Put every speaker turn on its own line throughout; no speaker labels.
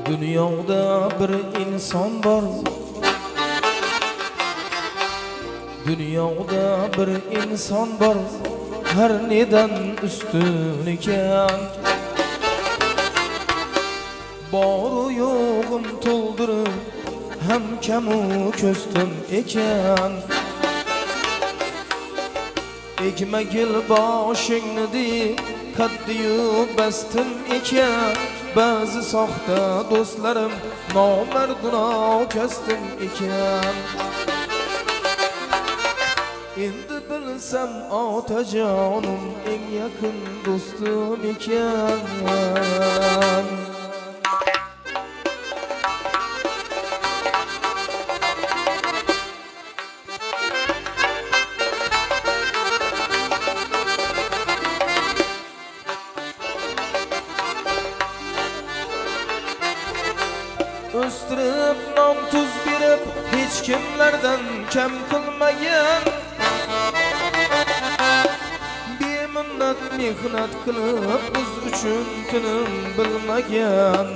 Dünyada bir insan var, dünyada bir insan var, her neden üstün iken. Boru yoğum toldurur, hem kemu köstüm iken. Ekmekil başını deyip kaddiyu bestim iken. Bazı sahte dostlarım namerduna kestim iken. Endi bilsem Atacanım en yakın dostum iken. Östürüp nam tuz birip hiç kimlerden kem kılmayan. Bir minnet mihnet kılıp biz üçün tünüm bilmegen.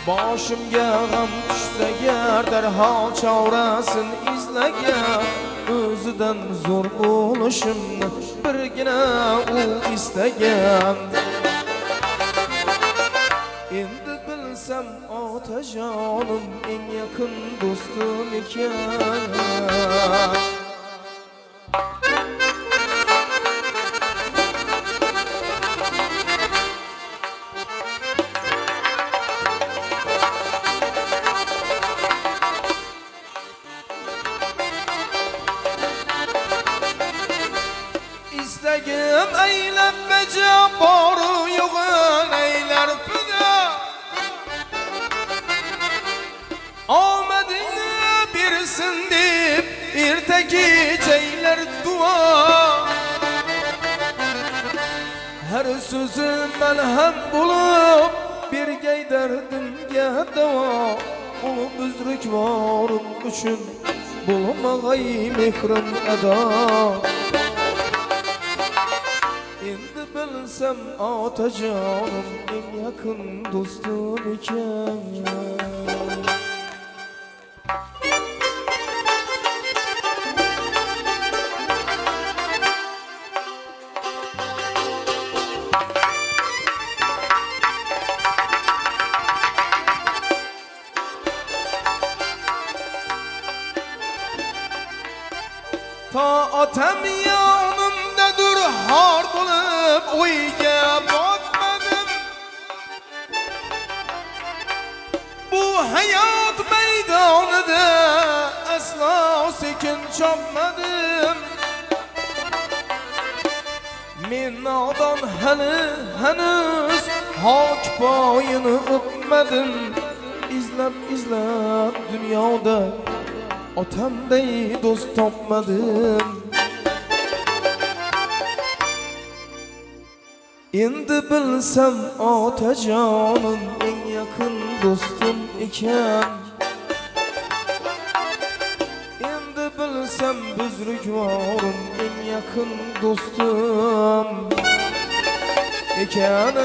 Başımga gam düşse ger derhal çavrasın izlegen. Özüden zor oluşumni birgina u istegen. Endi bilsem Atacanım en yakın dostum iken. İstegim eylem becem boru yoğun eyler fida. Ahmet'ine birsin deyip irteki ceyler dua. Her sözüm melhem bulup bir gey derdimge deva. Ulu büzrük varım üçün bulmagay mihrim eda. Endi bilsem Atacanım en yakın dostum iken. Ta atam yanımdadır har bulup oyga batmadım. Bu hayat meydanida asla sekin çapmadım. Men nadan henüz hak payını öpmedim. İzlep dünyada atamday dost topmadım. Endi bilsem Atacanım en yakın dostum iken. Endi bilsem büzrük varım en yakın dostum iken.